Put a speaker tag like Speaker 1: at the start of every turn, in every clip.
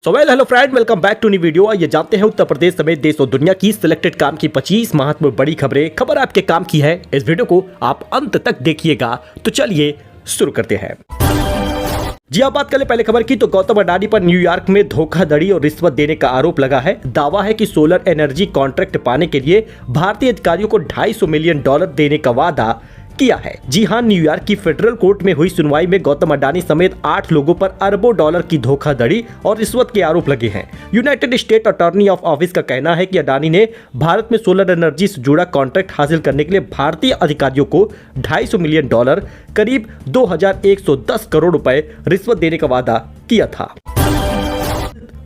Speaker 1: Hello friend, welcome back to new video. ये जानते हैं उत्तर प्रदेश समेत देश और दुनिया की सिलेक्टेड काम की 25 महत्वपूर्ण बड़ी खबरें। खबर आपके काम की है, इस वीडियो को आप अंत तक देखिएगा। तो चलिए शुरू करते हैं। जी आप बात करें पहले खबर की, तो गौतम अडानी पर न्यूयॉर्क में धोखाधड़ी और रिश्वत देने का आरोप लगा है। दावा है कि सोलर एनर्जी कॉन्ट्रैक्ट पाने के लिए भारतीय अधिकारियों को $250 मिलियन देने का वादा किया है। जी हां, न्यूयॉर्क की फेडरल कोर्ट में हुई सुनवाई में गौतम अडानी समेत 8 लोगों पर अरबों डॉलर की धोखाधड़ी और रिश्वत के आरोप लगे हैं। United state attorney of office का कहना है कि अडानी ने भारत में सोलर एनर्जी से जुड़ा कॉन्ट्रैक्ट हासिल करने के लिए भारतीय अधिकारियों को $250 मिलियन, करीब 2110 करोड़ रुपए रिश्वत देने का वादा किया था।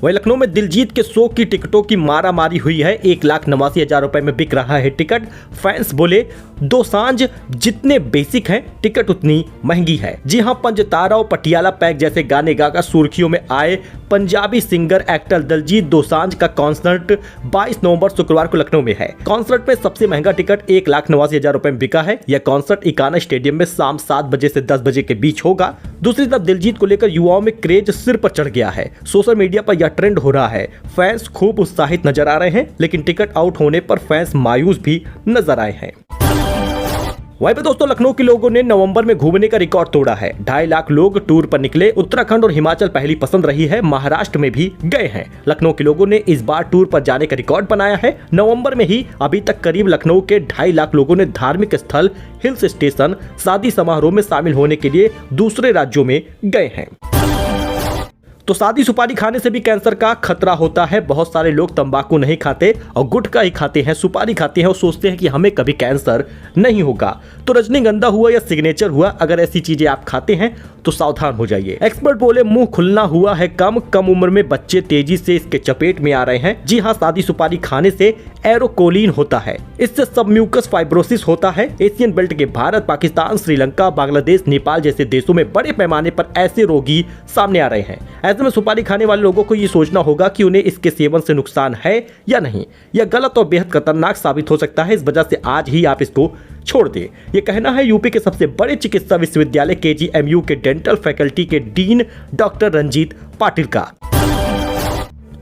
Speaker 1: वहीं लखनऊ में दिलजीत के शो की टिकटों की मारामारी हुई है। 1,89,000 रुपए में बिक रहा है टिकट। फैंस बोले दोसांझ जितने बेसिक हैं टिकट उतनी महंगी है। जी हां, पंजतारा और पटियाला पैक जैसे गाने गाकर सुर्खियों में आए पंजाबी सिंगर एक्टर दिलजीत दोसांझ का कॉन्सर्ट 22 नवंबर शुक्रवार को लखनऊ में है। कॉन्सर्ट में सबसे महंगा टिकट 1,89,000 रुपए में बिका है। यह कॉन्सर्ट इकाना स्टेडियम में शाम 7 बजे से 10 बजे के बीच होगा। दूसरी तरफ दिलजीत को लेकर युवाओं में क्रेज सिर पर चढ़ गया है। सोशल मीडिया पर यह ट्रेंड हो रहा है। फैंस खूब उत्साहित नजर आ रहे हैं, लेकिन टिकट आउट होने पर फैंस मायूस भी नजर आए हैं। वहीं पे दोस्तों, लखनऊ के लोगों ने नवंबर में घूमने का रिकॉर्ड तोड़ा है। 2.5 लाख लोग टूर पर निकले। उत्तराखंड और हिमाचल पहली पसंद रही है, महाराष्ट्र में भी गए हैं। लखनऊ के लोगों ने इस बार टूर पर जाने का रिकॉर्ड बनाया है। नवंबर में ही अभी तक करीब लखनऊ के 2.5 लाख लोगों ने धार्मिक स्थल, हिल्स स्टेशन, शादी समारोह में शामिल होने के लिए दूसरे राज्यों में गए हैं। तो शादी सुपारी खाने से भी कैंसर का खतरा होता है। बहुत सारे लोग तंबाकू नहीं खाते और गुटखा ही खाते हैं, सुपारी खाते हैं और सोचते हैं कि हमें कभी कैंसर नहीं होगा। तो रजनीगंधा हुआ या सिग्नेचर हुआ, अगर ऐसी चीजें आप खाते हैं तो सावधान हो जाइए। एक्सपर्ट बोले मुंह खुलना हुआ है कम उम्र में बच्चे तेजी से इसके चपेट में आ रहे हैं। जी हाँ, शादी सुपारी खाने से एरोकोलिन होता है, इससे सबम्यूकस फाइब्रोसिस होता है। एशियन बेल्ट के भारत, पाकिस्तान, श्रीलंका, बांग्लादेश, नेपाल जैसे देशों में बड़े पैमाने पर ऐसे रोगी सामने आ रहे हैं। ऐसे में सुपारी खाने वाले लोगों को ये सोचना होगा कि उन्हें इसके सेवन से नुकसान है या नहीं। यह गलत और बेहद खतरनाक साबित हो सकता है। इस वजह से आज ही आप इसको छोड़ दे। ये कहना है यूपी के सबसे बड़े चिकित्सा विश्वविद्यालय KGMU के डेंटल फैकल्टी के डीन डॉक्टर रंजीत पाटिल का।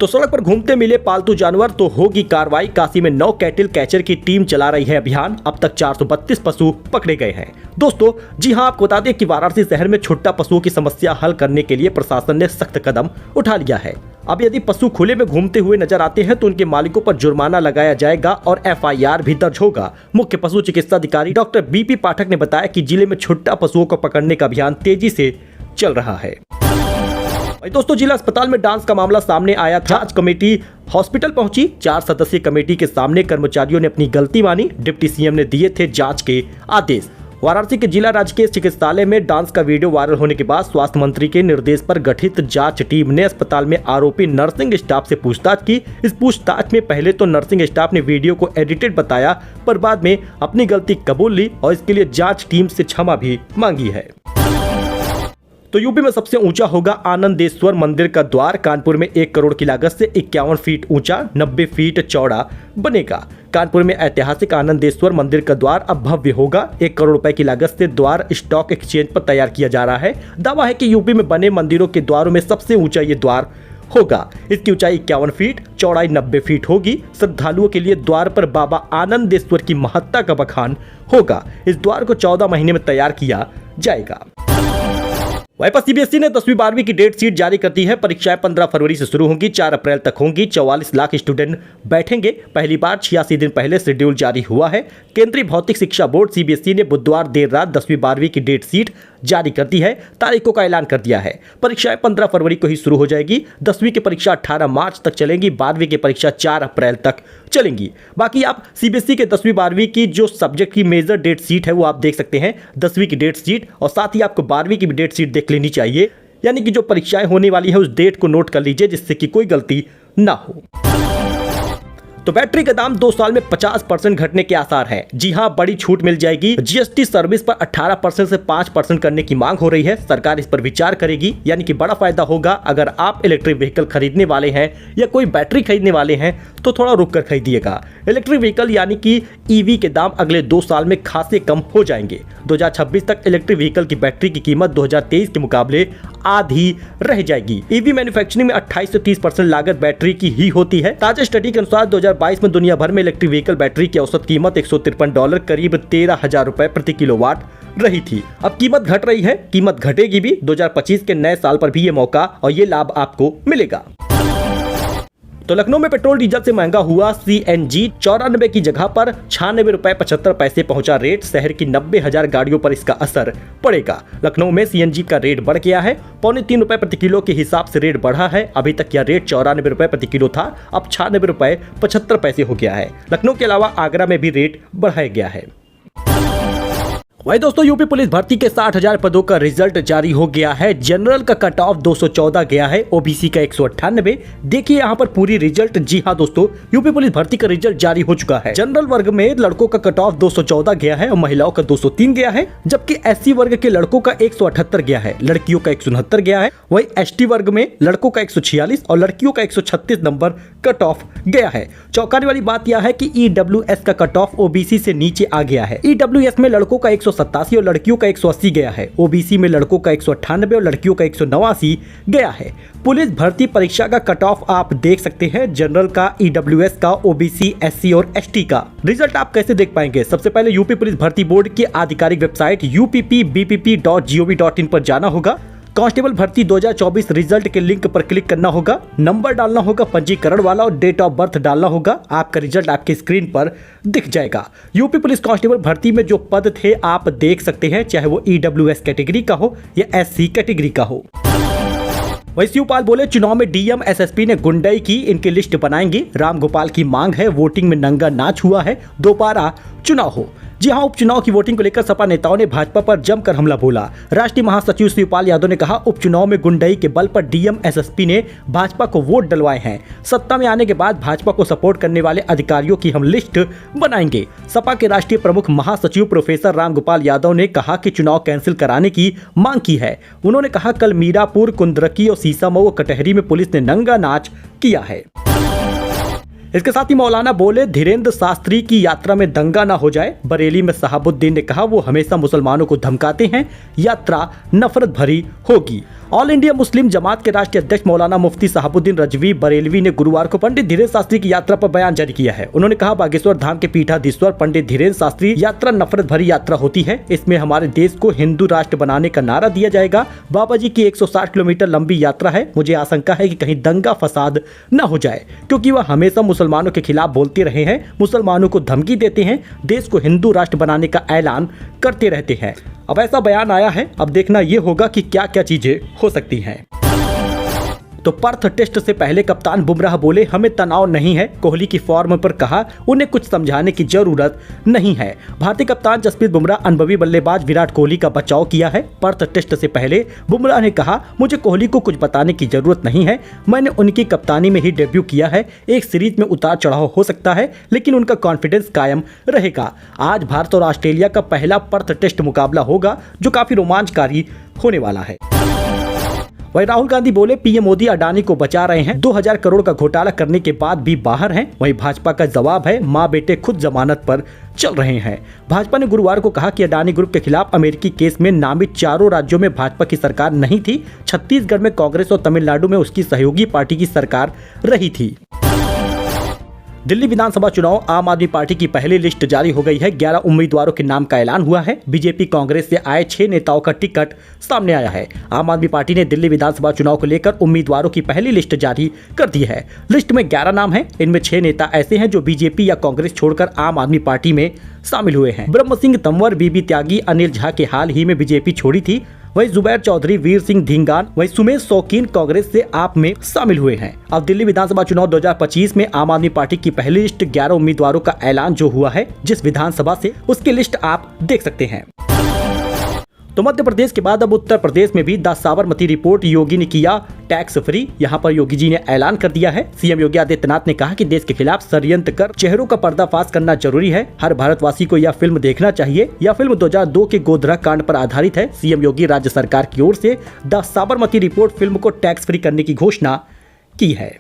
Speaker 1: तो सड़क पर घूमते मिले पालतू जानवर तो होगी कार्रवाई। काशी में 9 कैटल कैचर की टीम चला रही है अभियान। अब तक 432 पशु पकड़े गए हैं। दोस्तों जी हां, आपको बता दें कि वाराणसी शहर में छुट्टा पशुओं की समस्या हल करने के लिए प्रशासन ने सख्त कदम उठा लिया है। अब यदि पशु खुले में घूमते हुए नजर आते हैं तो उनके मालिकों पर जुर्माना लगाया जाएगा और FIR भी दर्ज होगा। मुख्य पशु चिकित्सा अधिकारी डॉक्टर BP पाठक ने बताया कि जिले में छुट्टा पशुओं को पकड़ने का अभियान तेजी से चल रहा है। दोस्तों, जिला अस्पताल में डांस का मामला सामने आया था। जांच कमेटी हॉस्पिटल पहुंची। 4 सदस्यीय कमेटी के सामने कर्मचारियों ने अपनी गलती मानी। डिप्टी CM ने दिए थे जांच के आदेश। वाराणसी के जिला राजकीय चिकित्सालय में डांस का वीडियो वायरल होने के बाद स्वास्थ्य मंत्री के निर्देश पर गठित जांच टीम ने अस्पताल में आरोपी नर्सिंग स्टाफ से पूछताछ की। इस पूछताछ में पहले तो नर्सिंग स्टाफ ने वीडियो को एडिटेड बताया, पर बाद में अपनी गलती कबूल ली और इसके लिए जांच टीम से क्षमा भी मांगी है। तो यूपी में सबसे ऊंचा होगा आनंदेश्वर मंदिर का द्वार। कानपुर में 1 करोड़ की लागत से 51 फीट ऊंचा, 90 फीट चौड़ा बनेगा। कानपुर में ऐतिहासिक आनंदेश्वर मंदिर का द्वार अब भव्य होगा। 1 करोड़ रुपए की लागत से द्वार स्टॉक एक्सचेंज पर तैयार किया जा रहा है। दावा है कि यूपी में बने मंदिरों के द्वारों में सबसे ऊंचा ये द्वार होगा। इसकी ऊंचाई 51 फीट, चौड़ाई 90 फीट होगी। श्रद्धालुओं के लिए द्वार पर बाबा आनंदेश्वर की महत्ता का बखान होगा। इस द्वार को 14 महीने में तैयार किया जाएगा। वहीं पर CBSE ने 10वीं 12वीं की डेट शीट जारी कर दी है। परीक्षाएं 15 फरवरी से शुरू होंगी, 4 अप्रैल तक होंगी। 44 लाख स्टूडेंट बैठेंगे। पहली बार 86 दिन पहले शेड्यूल जारी हुआ है। केंद्रीय भौतिक शिक्षा बोर्ड CBSE ने बुधवार देर रात 10वीं 12वीं की डेट शीट जारी कर दी है। तारीखों का ऐलान कर दिया है। परीक्षाएं 15 फरवरी को ही शुरू हो जाएगी। 10वीं की परीक्षा 18 मार्च तक चलेंगी। 12वीं की परीक्षा 4 अप्रैल तक चलेंगी। बाकी आप CBSE के 10वीं 12वीं की जो सब्जेक्ट की मेजर डेट शीट है वो आप देख सकते हैं। 10वीं की डेट शीट और साथ ही आपको 12वीं की भी डेट शीट देख लेनी चाहिए। यानी कि जो परीक्षाएं होने वाली है उस डेट को नोट कर लीजिए, जिससे कि कोई गलती ना हो। तो बैटरी का दाम 2 साल में 50% घटने के आसार है। जी हां, बड़ी छूट मिल जाएगी। जीएसटी सर्विस पर 18% से 5% करने की मांग हो रही है। सरकार इस पर विचार करेगी, यानी कि बड़ा फायदा होगा। अगर आप इलेक्ट्रिक व्हीकल खरीदने वाले हैं या कोई बैटरी खरीदने वाले हैं तो थोड़ा रुक कर खरीदिएगा। इलेक्ट्रिक व्हीकल यानी कि ईवी के दाम अगले 2 साल में खासे कम हो जाएंगे। 2026 तक इलेक्ट्रिक व्हीकल की बैटरी की कीमत 2023 के मुकाबले आधी रह जाएगी। ईवी मैन्युफैक्चरिंग में 28 से 30% लागत बैटरी की ही होती है। ताजा स्टडी के अनुसार 2022 में दुनिया भर में इलेक्ट्रिक व्हीकल बैटरी की औसत कीमत $153 करीब 13,000 रुपए प्रति किलोवाट रही थी। अब कीमत घट रही है, कीमत घटेगी भी। 2025 के नए साल पर भी ये मौका और ये लाभ आपको मिलेगा। तो लखनऊ में पेट्रोल डीजल से महंगा हुआ सीएनजी। 94 की जगह पर 96 रुपए 75 पैसे पहुंचा रेट। शहर की 90,000 गाड़ियों पर इसका असर पड़ेगा। लखनऊ में सीएनजी का रेट बढ़ गया है। 3.25 रुपए प्रति किलो के हिसाब से रेट बढ़ा है। अभी तक यह रेट 94 रुपए प्रति किलो था, अब 96 रुपए 75 पैसे हो गया है। लखनऊ के अलावा आगरा में भी रेट बढ़ाया गया है। वही दोस्तों, यूपी पुलिस भर्ती के 60,000 पदों का रिजल्ट जारी हो गया है। जनरल का कट ऑफ 214 गया है, ओबीसी का 198। देखिए यहाँ पर पूरी रिजल्ट। जी हाँ दोस्तों, यूपी पुलिस भर्ती का रिजल्ट जारी हो चुका है। जनरल वर्ग में लड़कों का कट ऑफ 214 गया है और महिलाओं का 203 गया है, जबकि एससी वर्ग के लड़कों का 178 गया है, लड़कियों का 169 गया है। वही एसटी वर्ग में लड़कों का 146 और लड़कियों का 136 नंबर कट ऑफ गया है। चौंकाने वाली बात यह है कि ईडब्ल्यूएस का कट ऑफ ओबीसी से नीचे आ गया है। ईडब्ल्यूएस में लड़कों का 187 और लड़कियों का 180 गया है। ओबीसी में लड़कों का 198 और लड़कियों का 189 गया है। पुलिस भर्ती परीक्षा का कट ऑफ आप देख सकते हैं। जनरल का, ईडब्ल्यूएस का, ओबीसी, एससी और एसटी का रिजल्ट आप कैसे देख पाएंगे? सबसे पहले यूपी पुलिस भर्ती बोर्ड की आधिकारिक वेबसाइट uppbpp.gov.in पर जाना होगा। कांस्टेबल भर्ती 2024 रिजल्ट के लिंक पर क्लिक करना होगा। नंबर डालना होगा पंजीकरण वाला और डेट ऑफ बर्थ डालना होगा। आपका रिजल्ट आपके स्क्रीन पर दिख जाएगा। यूपी पुलिस कांस्टेबल भर्ती में जो पद थे आप देख सकते हैं, चाहे वो ईडब्ल्यूएस कैटेगरी का हो या एससी कैटेगरी का हो। वही शिवपाल बोले, चुनाव में डीएम एसएसपी ने गुंडाई की, इनकी लिस्ट बनाएंगे। रामगोपाल की मांग है, वोटिंग में नंगा नाच हुआ है, दोबारा चुनाव हो। जी हां, उपचुनाव की वोटिंग को लेकर सपा नेताओं ने भाजपा पर जमकर हमला बोला। राष्ट्रीय महासचिव शिवपाल यादव ने कहा, उपचुनाव में गुंडाई के बल पर डीएम एसएसपी ने भाजपा को वोट डलवाए हैं। सत्ता में आने के बाद भाजपा को सपोर्ट करने वाले अधिकारियों की हम लिस्ट बनाएंगे। सपा के राष्ट्रीय प्रमुख महासचिव प्रोफेसर रामगोपाल यादव ने कहा कि चुनाव कैंसिल कराने की मांग की है। उन्होंने कहा, कल मीरापुर, कुंदरकी और सीसामऊ और कटहरी में पुलिस ने नंगा नाच किया है। इसके साथ ही मौलाना बोले, धीरेन्द्र शास्त्री की यात्रा में दंगा ना हो जाए। बरेली में शहाबुद्दीन ने कहा, वो हमेशा मुसलमानों को धमकाते हैं, यात्रा नफरत भरी होगी। ऑल इंडिया मुस्लिम जमात के राष्ट्रीय अध्यक्ष मौलाना मुफ्ती शहाबुद्दीन रजवी बरेलवी ने गुरुवार को पंडित धीरेन्द्र शास्त्री की यात्रा पर बयान जारी किया है। उन्होंने कहा, बागेश्वर धाम के पीठाधीश्वर पंडित धीरेन्द्र शास्त्री यात्रा नफरत भरी यात्रा होती है। इसमें हमारे देश को हिंदू राष्ट्र बनाने का नारा दिया जाएगा। बाबा जी की 160 किलोमीटर लंबी यात्रा है। मुझे आशंका है कि कहीं दंगा फसाद न हो जाए, क्योंकि वह हमेशा मुसलमानों के खिलाफ बोलते रहे हैं, मुसलमानों को धमकी देते हैं, देश को हिंदू राष्ट्र बनाने का ऐलान करते रहते हैं। अब ऐसा बयान आया है, अब देखना यह होगा कि क्या क्या चीजें हो सकती हैं। तो पर्थ टेस्ट से पहले कप्तान बुमराह बोले, हमें तनाव नहीं है। कोहली की फॉर्म पर कहा, उन्हें कुछ समझाने की जरूरत नहीं है। भारतीय कप्तान जसप्रीत बुमराह अनुभवी बल्लेबाज विराट कोहली का बचाव किया है। पर्थ टेस्ट से पहले बुमराह ने कहा, मुझे कोहली को कुछ बताने की जरूरत नहीं है। मैंने उनकी कप्तानी में ही डेब्यू किया है। एक सीरीज में उतार चढ़ाव हो सकता है, लेकिन उनका कॉन्फिडेंस कायम रहेगा। आज भारत और ऑस्ट्रेलिया का पहला पर्थ टेस्ट मुकाबला होगा, जो काफी रोमांचकारी होने वाला है। वही राहुल गांधी बोले, पीएम मोदी अडानी को बचा रहे हैं। 2000 करोड़ का घोटाला करने के बाद भी बाहर हैं। वहीं भाजपा का जवाब है, मां बेटे खुद जमानत पर चल रहे हैं। भाजपा ने गुरुवार को कहा कि अडानी ग्रुप के खिलाफ अमेरिकी केस में नामित 4 राज्यों में भाजपा की सरकार नहीं थी। छत्तीसगढ़ में कांग्रेस और तमिलनाडु में उसकी सहयोगी पार्टी की सरकार रही थी। दिल्ली विधानसभा चुनाव, आम आदमी पार्टी की पहली लिस्ट जारी हो गई है। 11 उम्मीदवारों के नाम का ऐलान हुआ है। बीजेपी कांग्रेस से आए 6 नेताओं का टिकट सामने आया है। आम आदमी पार्टी ने दिल्ली विधानसभा चुनाव को लेकर उम्मीदवारों की पहली लिस्ट जारी कर दी है। लिस्ट में 11 नाम हैं। इनमें 6 नेता ऐसे हैं जो बीजेपी या कांग्रेस छोड़कर आम आदमी पार्टी में शामिल हुए हैं। ब्रह्म सिंह तंवर, बीबी त्यागी, अनिल झा के हाल ही में बीजेपी छोड़ी थी। वही जुबैर चौधरी, वीर सिंह धिंगान, वही सुमेश शौकीन कांग्रेस से आप में शामिल हुए हैं। अब दिल्ली विधानसभा चुनाव 2025 में आम आदमी पार्टी की पहली लिस्ट 11 उम्मीदवारों का ऐलान जो हुआ है, जिस विधानसभा से, उसकी लिस्ट आप देख सकते हैं। तो मध्य प्रदेश के बाद अब उत्तर प्रदेश में भी द साबरमती रिपोर्ट योगी ने किया टैक्स फ्री। यहाँ पर योगी जी ने ऐलान कर दिया है। सीएम योगी आदित्यनाथ ने कहा कि देश के खिलाफ षड्यंत्र कर चेहरों का पर्दाफाश करना जरूरी है। हर भारतवासी को यह फिल्म देखना चाहिए। यह फिल्म 2002 के गोधरा कांड पर आधारित है। सीएम योगी राज्य सरकार की ओर से द साबरमती रिपोर्ट फिल्म को टैक्स फ्री करने की घोषणा की है।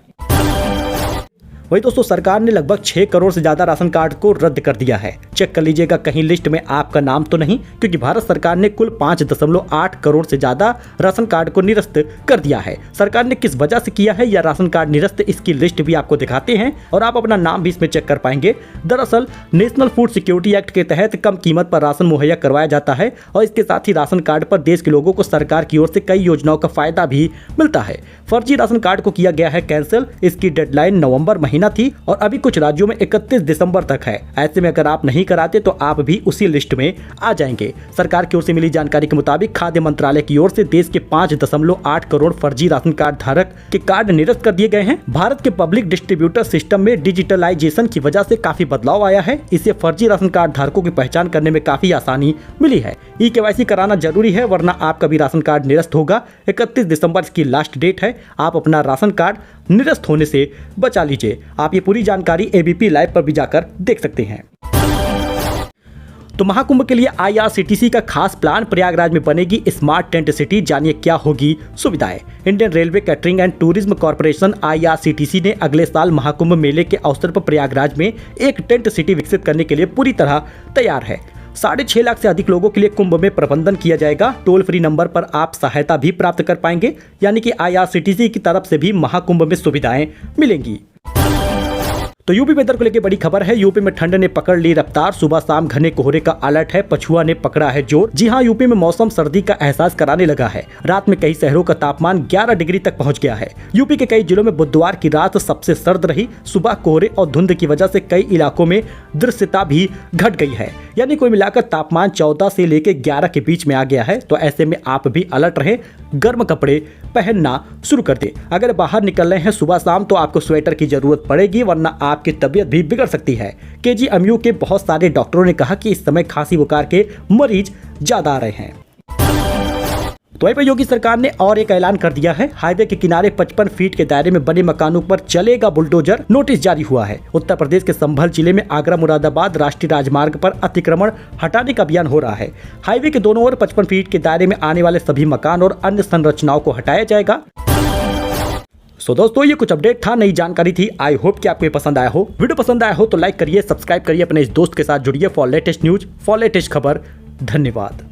Speaker 1: वही दोस्तों, सरकार ने लगभग 6 करोड़ से ज्यादा राशन कार्ड को रद्द कर दिया है। चेक कर लीजिएगा कहीं लिस्ट में आपका नाम तो नहीं, क्योंकि भारत सरकार ने कुल 5.8 करोड़ से ज्यादा राशन कार्ड को निरस्त कर दिया है। सरकार ने किस वजह से किया है यह राशन कार्ड निरस्त, इसकी लिस्ट भी आपको दिखाते हैं और आप अपना नाम भी इसमें चेक कर पाएंगे। दरअसल नेशनल फूड सिक्योरिटी एक्ट के तहत कम कीमत पर राशन मुहैया करवाया जाता है और इसके साथ ही राशन कार्ड पर देश के लोगों को सरकार की ओर से कई योजनाओं का फायदा भी मिलता है। फर्जी राशन कार्ड को किया गया है कैंसिल। इसकी डेडलाइन नवंबर महीना थी और अभी कुछ राज्यों में 31 दिसंबर तक है। ऐसे में अगर आप नहीं कराते तो आप भी उसी लिस्ट में आ जाएंगे। सरकार की ओर से मिली जानकारी के मुताबिक खाद्य मंत्रालय की ओर से देश के 5.8 करोड़ फर्जी राशन कार्ड धारक के कार्ड निरस्त कर दिए गए हैं। भारत के पब्लिक डिस्ट्रीब्यूटर सिस्टम में डिजिटलाइजेशन की वजह से काफी बदलाव आया है। इससे फर्जी राशन कार्ड धारकों की पहचान करने में काफी आसानी मिली है। ई-केवाईसी कराना जरूरी है, वरना आपका भी राशन कार्ड निरस्त होगा। 31 दिसंबर की लास्ट डेट है। आप अपना राशन कार्ड निरस्त होने से बचा लीजिए। आप ये पूरी जानकारी एबीपी लाइव पर भी जाकर देख सकते हैं। तो महाकुंभ के लिए आईआरसीटीसी का खास प्लान। प्रयागराज में बनेगी स्मार्ट टेंट सिटी। जानिए क्या होगी सुविधाएं। Indian railway catering and tourism corporation IRCTC ने अगले साल महाकुंभ मेले के अवसर पर प्रयागराज में एक टेंट सिटी विकसित करने के लिए पूरी तरह तैयार है। 6.5 लाख से अधिक लोगों के लिए कुंभ में प्रबंधन किया जाएगा। टोल फ्री नंबर पर आप सहायता भी प्राप्त कर पाएंगे, यानी कि आईआरसीटीसी की तरफ से भी महाकुंभ में सुविधाएं मिलेंगी। तो यूपी वेदर को लेकर बड़ी खबर है। यूपी में ठंड ने पकड़ ली रफ्तार। सुबह शाम घने कोहरे का अलर्ट है। पछुआ ने पकड़ा है जोर। जी हां, यूपी में मौसम सर्दी का एहसास कराने लगा है। रात में कई शहरों का तापमान 11 डिग्री तक पहुंच गया है। यूपी के कई जिलों में बुधवार की रात सबसे सर्द रही। सुबह कोहरे और धुंध की वजह से कई इलाकों में दृश्यता भी घट गई है, यानी कुल मिलाकर तापमान 14 से लेकर 11 के बीच में आ गया है। तो ऐसे में आप भी अलर्ट रहे, गर्म कपड़े पहनना शुरू कर दे। अगर बाहर निकल रहे हैं सुबह शाम तो आपको स्वेटर की जरूरत पड़ेगी, वरना आपकी तबीयत भी बिगड़ सकती है। केजीएमयू के बहुत सारे डॉक्टरों ने कहा कि इस समय खांसी बुखार के मरीज ज्यादा आ रहे हैं। तो वहीं पर योगी सरकार ने और एक ऐलान कर दिया है। हाईवे के किनारे 55 फीट के दायरे में बने मकानों पर चलेगा बुलडोजर। नोटिस जारी हुआ है। उत्तर प्रदेश के संभल जिले में आगरा मुरादाबाद राष्ट्रीय राजमार्ग पर अतिक्रमण हटाने का अभियान हो रहा है। हाईवे के दोनों ओर 55 फीट के दायरे में आने वाले सभी मकान और अन्य संरचनाओं को हटाया जाएगा। सो दोस्तों, ये कुछ अपडेट था, नई जानकारी थी। आई होप कि आपको ये पसंद आया हो। वीडियो पसंद आया हो तो लाइक करिए, सब्सक्राइब करिए, अपने इस दोस्त के साथ जुड़िए for latest news, for latest खबर। धन्यवाद।